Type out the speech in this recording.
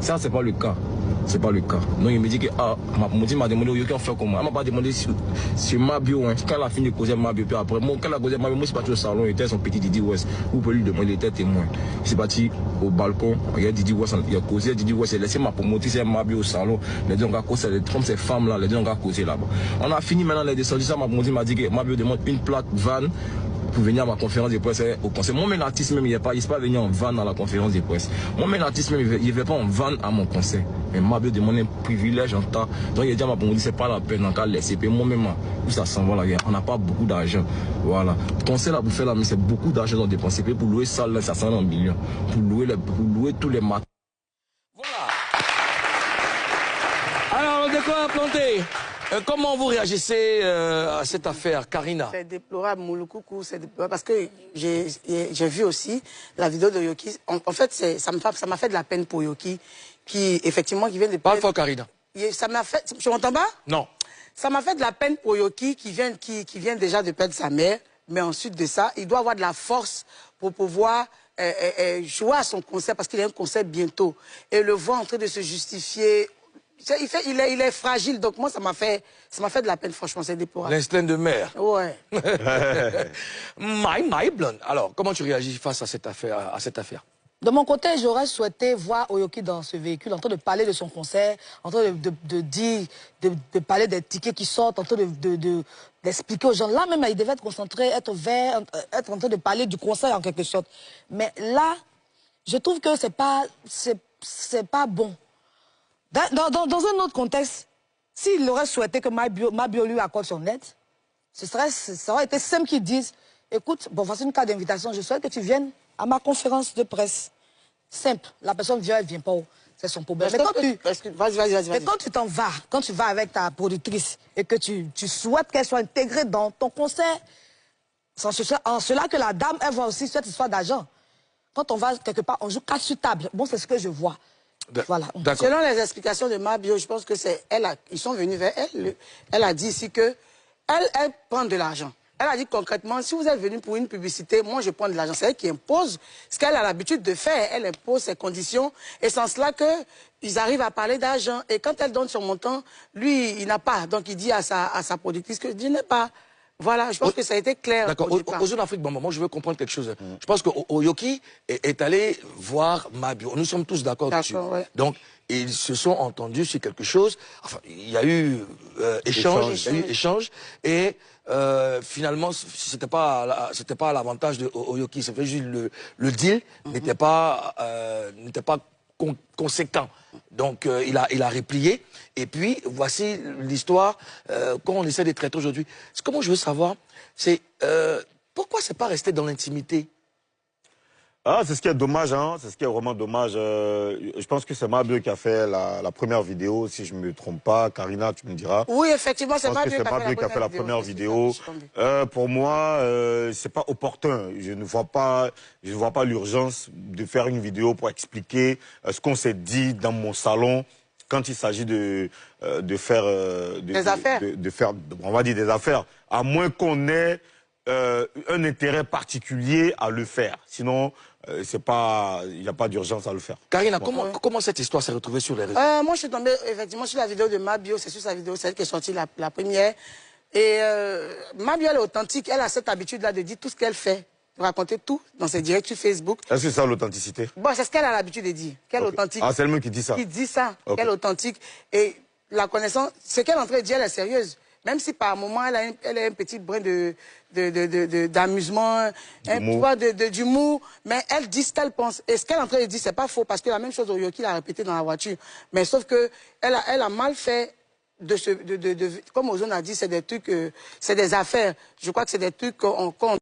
Ça, c'est pas le cas. C'est pas le cas. Donc il me dit que Moudi m'a demandé Oyoki on fait comment. Elle m'a pas demandé sur Mabio, hein. Quand elle a fini de causer Mabio, puis après, moi, quand elle a causé Mabio, moi je suis parti au salon, il était son petit Didi West. Vous pouvez lui demander, il était témoin. Je suis parti au balcon, il y a Didi West, il a causé Didi West, il a laissé ma promotrice Mabio au salon. Les deux on a causé, comme ces femmes là, les deux on a causé là-bas. On a fini maintenant les descendus, ça ma promotrice m'a dit que Mabio demande une plaque van pour venir à ma conférence de presse au conseil. Moi, même l'artiste, même, il n'est pas venu en van à la conférence de presse. Moi, même l'artiste, même, il ne va pas en van à mon conseil. Mais Mabio demande un privilège en temps. Donc, il a dit à ma promotrice, c'est pas la peine en cas de laisser. Puis moi-même, où ça s'en va la guerre. On n'a pas beaucoup d'argent. Voilà. Le conseil là, pour faire là, mais c'est beaucoup d'argent à dépenser. Puis pour louer ça, là, ça s'en va en millions. Pour louer tous les matins. Voilà. Alors, de quoi planter? Comment vous réagissez à cette affaire, Karina? C'est déplorable, Mouloukoukou, c'est déplorable parce que j'ai vu aussi la vidéo de Yoki. En fait, ça m'a fait de la peine pour Yoki, qui effectivement qui vient de... Parle fort, Karina. Ça m'a fait... Tu m'entends pas? Non. Ça m'a fait de la peine pour Yoki qui vient déjà de perdre sa mère, mais ensuite de ça, il doit avoir de la force pour pouvoir jouer à son concert parce qu'il a un concert bientôt. Et le voir en train de se justifier... Il est fragile, donc moi, ça m'a fait de la peine, franchement, c'est déplorable. L'instinct de mère. Ouais. My Blonde. Alors, comment tu réagis face à cette affaire, De mon côté, j'aurais souhaité voir Oyoki dans ce véhicule, en train de parler de son concert, en train de parler des tickets qui sortent, en train d'expliquer aux gens. Là même, il devait être concentré, être vert, être en train de parler du concert en quelque sorte. Mais là, je trouve que c'est pas bon. Dans un autre contexte, s'il aurait souhaité que Mabio lui accorde son aide, ça aurait été simple qu'ils disent, écoute, bon, voici une carte d'invitation, je souhaite que tu viennes à ma conférence de presse. Simple, la personne vient, elle vient pas, c'est son problème. Mais quand tu t'en vas, quand tu vas avec ta productrice et que tu souhaites qu'elle soit intégrée dans ton concert, en cela que la dame, elle voit aussi cette histoire d'argent. Quand on va quelque part, on joue 4 sur table. Bon, c'est ce que je vois. Voilà. Selon les explications de Mabio, je pense que ils sont venus vers elle. Elle a dit ici que elle prend de l'argent. Elle a dit concrètement, si vous êtes venu pour une publicité, moi je prends de l'argent. C'est elle qui impose ce qu'elle a l'habitude de faire. Elle impose ses conditions et c'est en cela qu'ils arrivent à parler d'argent. Et quand elle donne son montant, lui, il n'a pas. Donc il dit à sa productrice que je n'ai pas. Voilà, je pense que ça a été clair. D'accord. Aux Jeux d'Afrique, bon, moi je veux comprendre quelque chose. Je pense que Oyoki est allé voir Mabio. Nous sommes tous d'accord dessus. Ouais. Donc, ils se sont entendus sur quelque chose. Enfin, il y a eu échange. Et finalement, c'était pas à l'avantage de Oyoki. Ça fait juste le deal n'était pas conséquent. Donc, il a replié. Et puis, voici l'histoire qu'on essaie de traiter aujourd'hui. Ce que moi, je veux savoir, c'est pourquoi c'est pas resté dans l'intimité? Ah, c'est ce qui est dommage, hein. C'est ce qui est vraiment dommage. Je pense que c'est Mabio qui a fait la première vidéo, si je ne me trompe pas. Karina, tu me diras. Oui, effectivement, c'est Mabio qui a fait la première vidéo. Pour moi, c'est pas opportun. Je ne vois pas l'urgence de faire une vidéo pour expliquer ce qu'on s'est dit dans mon salon quand il s'agit de faire des affaires. On va dire des affaires. À moins qu'on ait un intérêt particulier à le faire. Sinon, il n'y a pas d'urgence à le faire. Karina, comment cette histoire s'est retrouvée sur les réseaux? Moi, je suis tombée effectivement sur la vidéo de Mabio. C'est sur sa vidéo, c'est elle qui est sortie la première. Et Mabio, elle est authentique. Elle a cette habitude-là de dire tout ce qu'elle fait, de raconter tout dans ses directs sur Facebook. Est-ce que c'est ça l'authenticité? Bon, c'est ce qu'elle a l'habitude de dire. Qu'elle est authentique. Ah, c'est elle-même qui dit ça? Qui dit ça, qu'elle est authentique. Et la connaissance, ce qu'elle est en train de dire, elle est sérieuse. Même si par moment, elle a un petit brin d'amusement, d'humour, mais elle dit ce qu'elle pense. Et ce qu'elle est en train de dire, c'est pas faux, parce que la même chose Oyoki l'a répété dans la voiture. Mais sauf que elle a mal fait comme Ozone a dit, c'est des trucs, c'est des affaires. Je crois que c'est des trucs qu'on